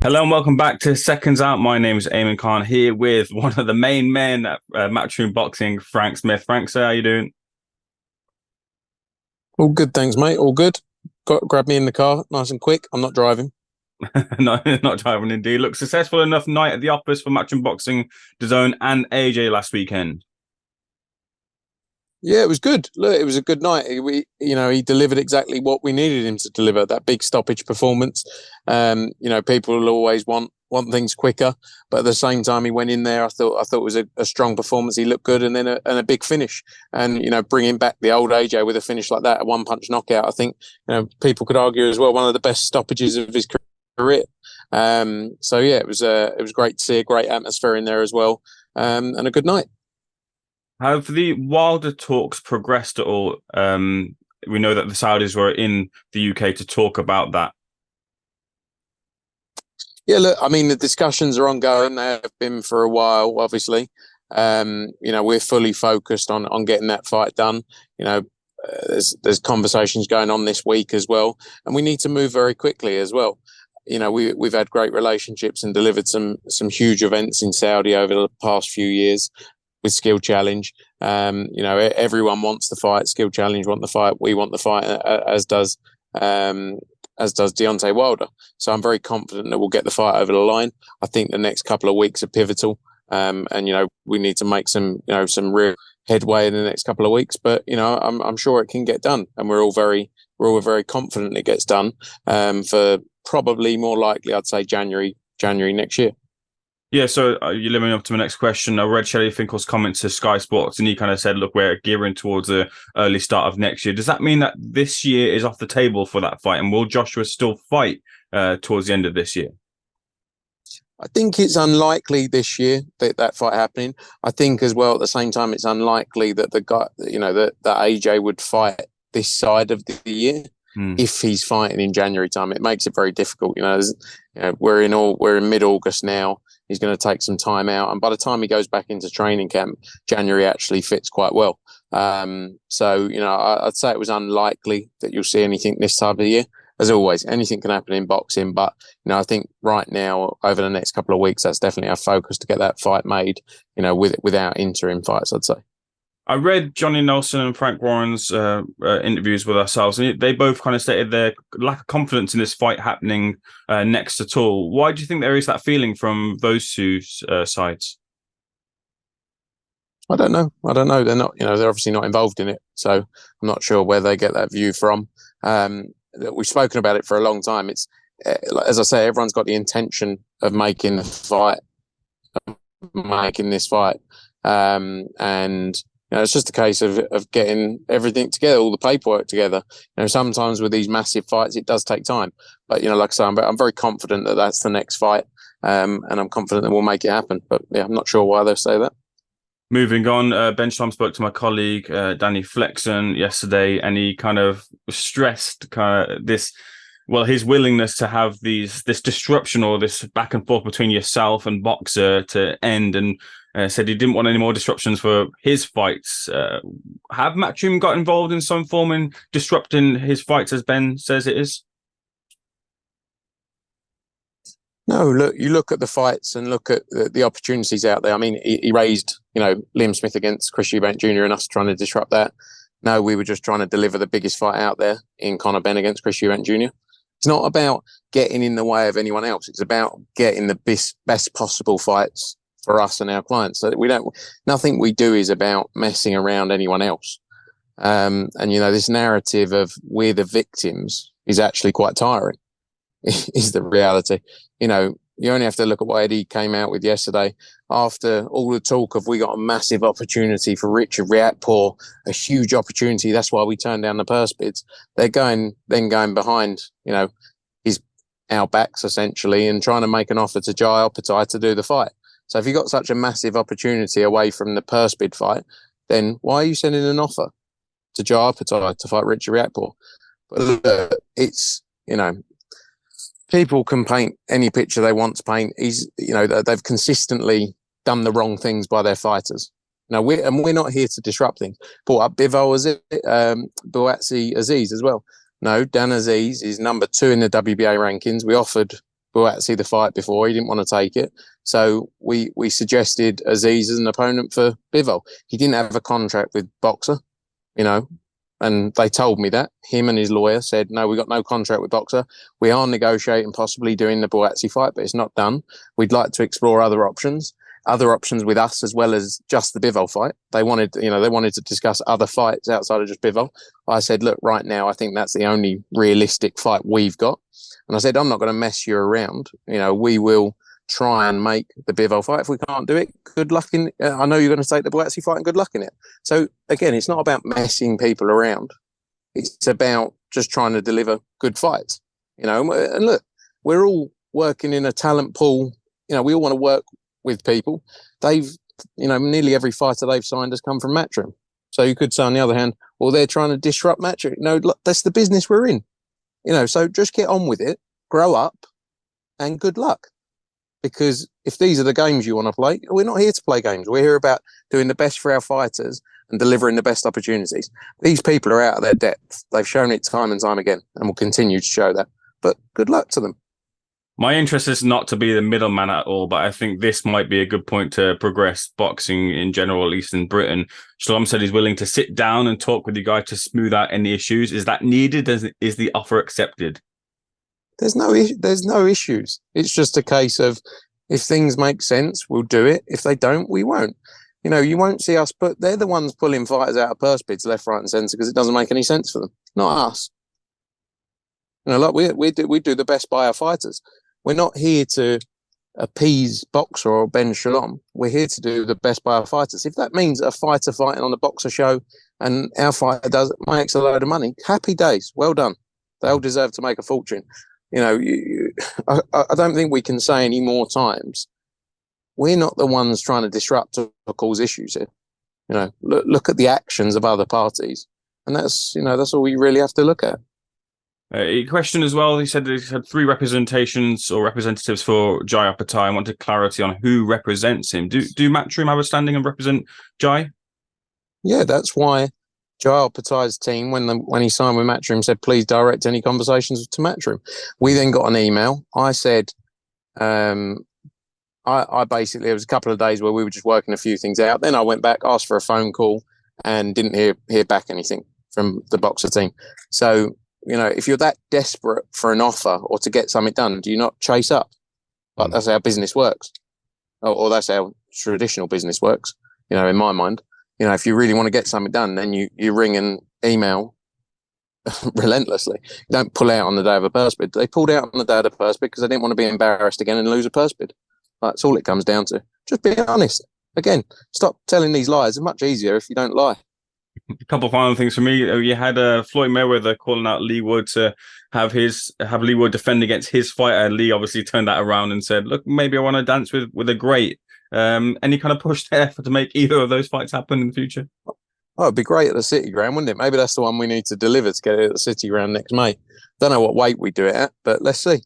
Hello and welcome back to Seconds Out. My name is Ayman Khan here with one of the main men at Matchroom Boxing, Frank Smith. Frank, sir, how you doing? All good, thanks, mate. All good. Grab me in the car, nice and quick. I'm not driving. No, not driving indeed. Look, successful enough night at the office for Matchroom Boxing, DAZN and AJ last weekend. Yeah, it was good. Look, it was a good night. He delivered exactly what we needed him to deliver. That big stoppage performance. People will always want things quicker, but at the same time, he went in there. I thought it was a strong performance. He looked good, and then a big finish. And bringing back the old AJ with a finish like that, a one-punch knockout. I think people could argue as well one of the best stoppages of his career. It was great to see a great atmosphere in there as well, and a good night. Have the Wilder talks progressed at all? We know that the Saudis were in the UK to talk about that. Yeah, look, I mean, the discussions are ongoing. They have been for a while, obviously. We're fully focused on getting that fight done. There's conversations going on this week as well, and we need to move very quickly as well. We've had great relationships and delivered some huge events in Saudi over the past few years with Skill Challenge. Everyone wants the fight. Skill Challenge want the fight. We want the fight, as does Deontay Wilder. So I'm very confident that we'll get the fight over the line. I think the next couple of weeks are pivotal, and we need to make some real headway in the next couple of weeks. But I'm sure it can get done, and we're all very confident it gets done. For probably more likely, I'd say January next year. Yeah, so you're living up to my next question. I read Shelley Finkel's comment to Sky Sports, and he kind of said, look, we're gearing towards the early start of next year. Does that mean that this year is off the table for that fight? And will Joshua still fight towards the end of this year? I think it's unlikely this year that fight happening. I think as well, at the same time, it's unlikely that the guy, that AJ would fight this side of the year. If he's fighting in January time. It makes it very difficult. We're in mid-August now. He's going to take some time out, and by the time he goes back into training camp, January actually fits quite well. I'd say it was unlikely that you'll see anything this time of the year. As always, anything can happen in boxing, but I think right now, over the next couple of weeks, that's definitely our focus to get that fight made. Without interim fights, I'd say. I read Johnny Nelson and Frank Warren's interviews with ourselves, and they both kind of stated their lack of confidence in this fight happening next at all. Why do you think there is that feeling from those two sides? I don't know. They're not, they're obviously not involved in it, so I'm not sure where they get that view from. We've spoken about it for a long time. It's as I say, everyone's got the intention of making this fight, and it's just a case of getting everything together, all the paperwork together. Sometimes with these massive fights, it does take time. But, like I say, I'm very confident that that's the next fight, and I'm confident that we'll make it happen. But, yeah, I'm not sure why they say that. Moving on, Benchline spoke to my colleague, Danny Flexen, yesterday, and he kind of stressed his willingness to have this disruption or this back and forth between yourself and Boxxer to end, and said he didn't want any more disruptions for his fights. Have Matchroom got involved in some form in disrupting his fights, as Ben says it is? No, look, you look at the fights and look at the opportunities out there. I mean, he raised, Liam Smith against Chris Eubank Jr. and us trying to disrupt that. No, we were just trying to deliver the biggest fight out there in Conor Benn against Chris Eubank Jr. It's not about getting in the way of anyone else. It's about getting the best possible fights for us and our clients. So nothing we do is about messing around anyone else. This narrative of we're the victims is actually quite tiring. Is the reality. You only have to look at what Eddie came out with yesterday. After all the talk of we got a massive opportunity for Richard Riakporhe, a huge opportunity. That's why we turned down the purse bids. They're going behind, our backs essentially, and trying to make an offer to Jai Opetaia to do the fight. So if you got such a massive opportunity away from the purse bid fight, then why are you sending an offer to Jai Opetaia to fight Richard Riakporhe? But it's, people can paint any picture they want to paint. They've consistently done the wrong things by their fighters. We're not here to disrupt things. Brought up Bivol Buatsi Aziz as well. No, Dan Aziz is number 2 in the WBA rankings. We offered Buatsi the fight before. He didn't want to take it. So we suggested Aziz as an opponent for Bivol. He didn't have a contract with Boxxer, you know, and they told me that. Him and his lawyer said, no, we got no contract with Boxxer. We are negotiating possibly doing the Buatsi fight, but it's not done. We'd like to explore other options with us as well as just the Bivol fight. They wanted to discuss other fights outside of just Bivol. I said, look, right now, I think that's the only realistic fight we've got. And I said, I'm not going to mess you around. You know, we will try and make the Bivol fight. If we can't do it, good luck in I know you're going to take the Buatsi fight and good luck in it. So again, it's not about messing people around. It's about just trying to deliver good fights. You know, and look, we're all working in a talent pool. You know, we all want to work with people. They've, you know, nearly every fighter they've signed has come from Matchroom. So you could say, on the other hand, well, they're trying to disrupt Matchroom. No, look, that's the business we're in. You know, so just get on with it, grow up, and good luck. Because if these are the games you want to play, we're not here to play games. We're here about doing the best for our fighters and delivering the best opportunities. These people are out of their depth. They've shown it time and time again and will continue to show that. But good luck to them. My interest is not to be the middleman at all, but I think this might be a good point to progress boxing in general, at least in Britain. Shalom said he's willing to sit down and talk with you guys to smooth out any issues. Is that needed? Is the offer accepted? There's no issues. It's just a case of if things make sense, we'll do it. If they don't, we won't. You know, you won't see us, but they're the ones pulling fighters out of purse bids left, right, and centre because it doesn't make any sense for them. Not us. You know, like we do the best by our fighters. We're not here to appease Boxxer or Ben Shalom. We're here to do the best by our fighters. If that means a fighter fighting on a Boxxer show and our fighter makes a load of money, happy days. Well done. They'll deserve to make a fortune. You know, I don't think we can say any more times, we're not the ones trying to disrupt or cause issues here. You know, look at the actions of other parties. And that's all we really have to look at. A question as well. He said that he's had 3 representations or representatives for Jai Apatai. I wanted clarity on who represents him. Do Matchroom have a standing and represent Jai? Yeah, that's why Jai Apatai's team, when he signed with Matchroom, said, please direct any conversations to Matchroom. We then got an email. I said, I basically, there was a couple of days where we were just working a few things out. Then I went back, asked for a phone call and didn't hear back anything from the Boxxer team. So, you know, if you're that desperate for an offer or to get something done, do you not chase up? Like, that's how business works. Or that's how traditional business works, you know, in my mind. You know, if you really want to get something done, then you ring and email relentlessly. You don't pull out on the day of a purse bid. They pulled out on the day of the purse bid because they didn't want to be embarrassed again and lose a purse bid. That's all it comes down to. Just be honest. Again, stop telling these lies. It's much easier if you don't lie. A couple of final things for me. You had Floyd Mayweather calling out Lee Wood to have Lee Wood defend against his fighter. Lee obviously turned that around and said, look, maybe I want to dance with a great. Any kind of push there to make either of those fights happen in the future? Oh, it'd be great at the City Ground, wouldn't it? Maybe that's the one we need to deliver to get it at the City Ground next May. Don't know what weight we do it at, but let's see.